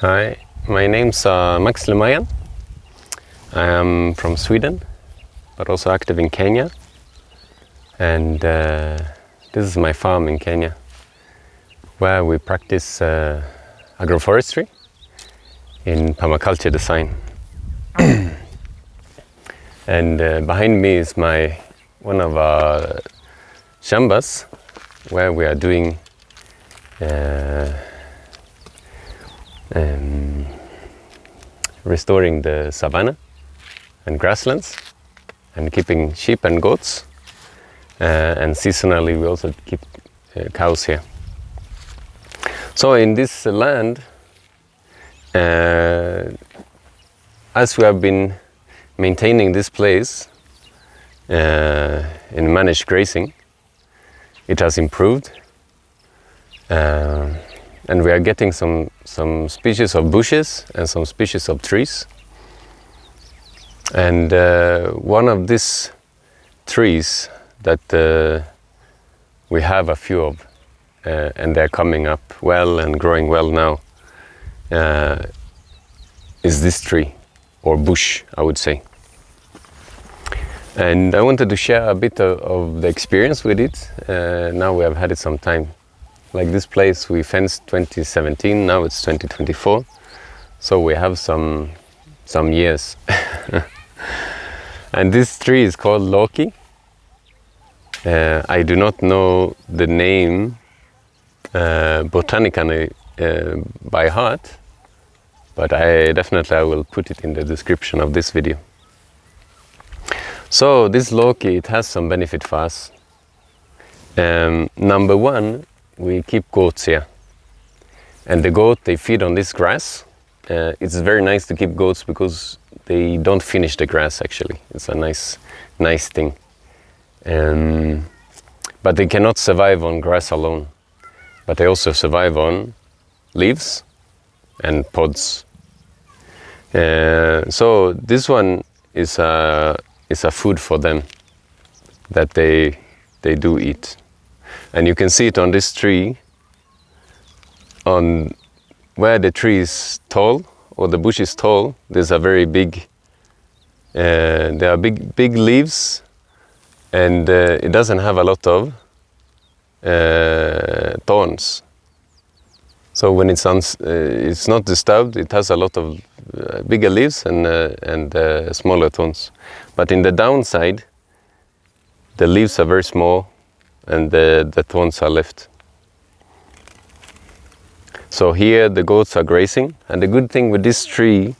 Hi, my name's Max Lemayan. I am from Sweden, but also active in Kenya. And this is my farm in Kenya, where we practice agroforestry in permaculture design. And behind me is one of our shambas, where we are doing restoring the savanna and grasslands and keeping sheep and goats, and seasonally we also keep cows here. So in this land, as we have been maintaining this place in managed grazing, it has improved, and we are getting some species of bushes and some species of trees. And one of these trees that we have a few of, and they're coming up well and growing well now, is this tree, or bush, I would say. And I wanted to share a bit of the experience with it. Now we have had it some time. Like this place we fenced 2017, now it's 2024. So we have some years. And this tree is called lokii. I do not know the name botanically by heart, but I will put it in the description of this video. So this lokii, it has some benefit for us. Number one, we keep goats here, and the goat, they feed on this grass. It's very nice to keep goats because they don't finish the grass. Actually, it's a nice thing. But they cannot survive on grass alone, but they also survive on leaves and pods. So this one is a food for them that they do eat. And you can see it on this tree, on where the tree is tall, or the bush is tall. There's a very big, there are big leaves, and it doesn't have a lot of thorns. So when it's not disturbed, it has a lot of bigger leaves and smaller thorns. But in the downside, the leaves are very small, and the thorns are left. So here the goats are grazing, and the good thing with this tree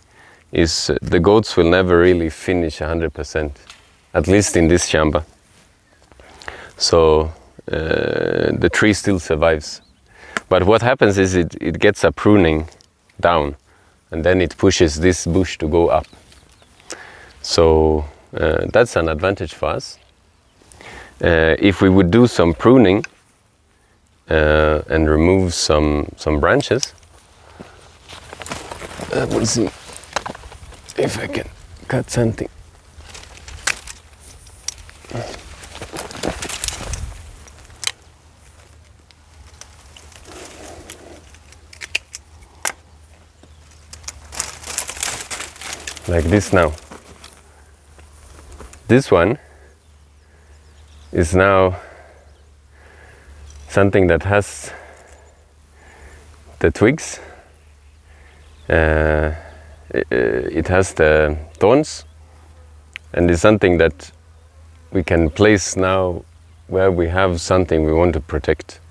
is the goats will never really finish 100%, at least in this shamba. So the tree still survives. But what happens is it gets a pruning down, and then it pushes this bush to go up. So that's an advantage for us. If we would do some pruning and remove some branches, we'll see if I can cut something. Like this now. This one is now something that has the twigs, it has the thorns, and it's something that we can place now where we have something we want to protect.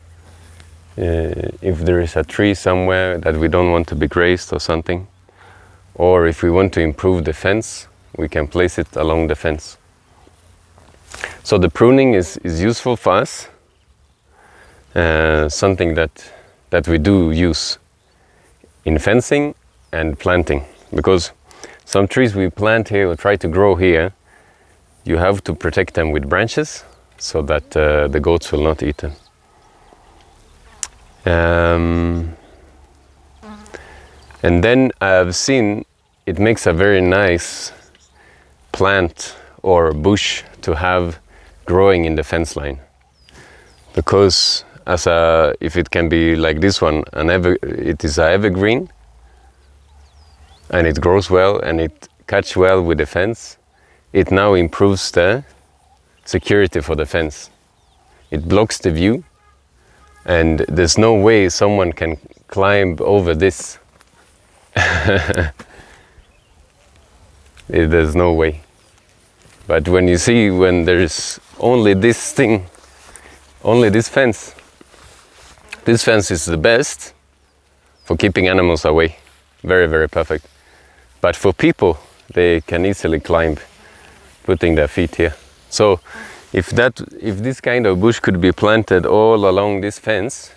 If there is a tree somewhere that we don't want to be grazed or something, or if we want to improve the fence, we can place it along the fence. So the pruning is useful for us, something that we do use in fencing and planting, because some trees we plant here or try to grow here, you have to protect them with branches so that the goats will not eat them. And then I've seen it makes a very nice plant or bush to have growing in the fence line, because if it can be like this one, it is an evergreen, and it grows well and it catches well with the fence, it now improves the security for the fence. It blocks the view, and there's no way someone can climb over this. There's no way. But when you see, when there's only this thing, only this fence is the best for keeping animals away. Very, very perfect. But for people, they can easily climb, putting their feet here. So if this kind of bush could be planted all along this fence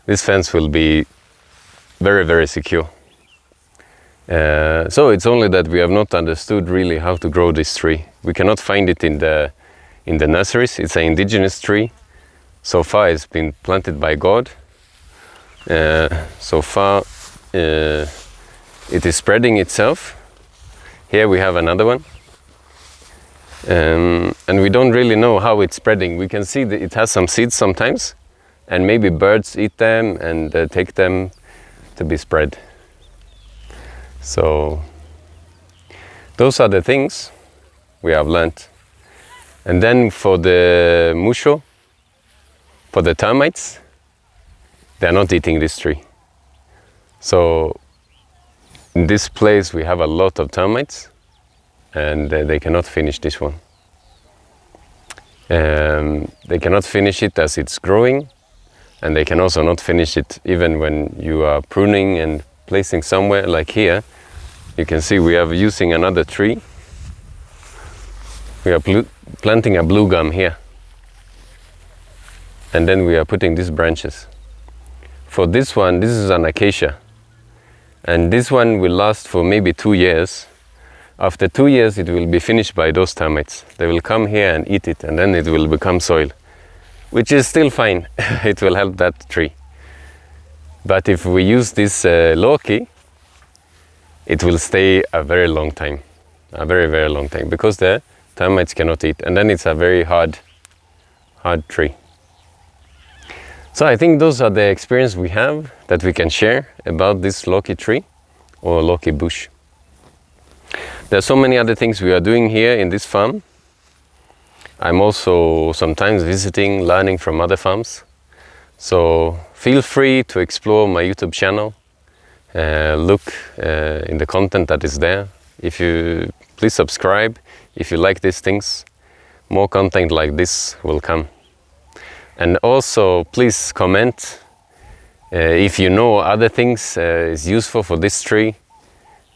will be very, very secure. So it's only that we have not understood really how to grow this tree. We cannot find it in the nurseries. It's an indigenous tree. So far it's been planted by God. So far it is spreading itself. Here we have another one. And we don't really know how it's spreading. We can see that it has some seeds sometimes, and maybe birds eat them and take them to be spread. So those are the things we have learned. And then for the musho, for the termites, they are not eating this tree. So in this place we have a lot of termites, and they cannot finish this one. They cannot finish it as it's growing, and they can also not finish it even when you are pruning and placing somewhere. Like here, you can see we are using another tree. We are planting a blue gum here, and then we are putting these branches. For this one, this is an acacia, and this one will last for maybe 2 years. After 2 years, it will be finished by those termites. They will come here and eat it, and then it will become soil, which is still fine. It will help that tree. But if we use this lokii, it will stay a very long time, a very, very long time, because the termites cannot eat, and then it's a very hard tree. So I think those are the experience we have that we can share about this lokii tree or lokii bush. There are so many other things we are doing here in this farm. I'm also sometimes visiting, learning from other farms. So feel free to explore my YouTube channel. Look in the content that is there. Please subscribe if you like these things. More content like this will come. And also please comment if you know other things is useful for this tree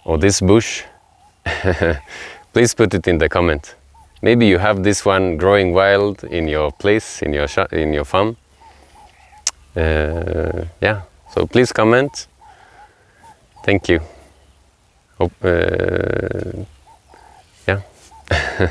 or this bush. Please put it in the comment. Maybe you have this one growing wild in your place, in your farm. Yeah, so please comment. Thank you. Hope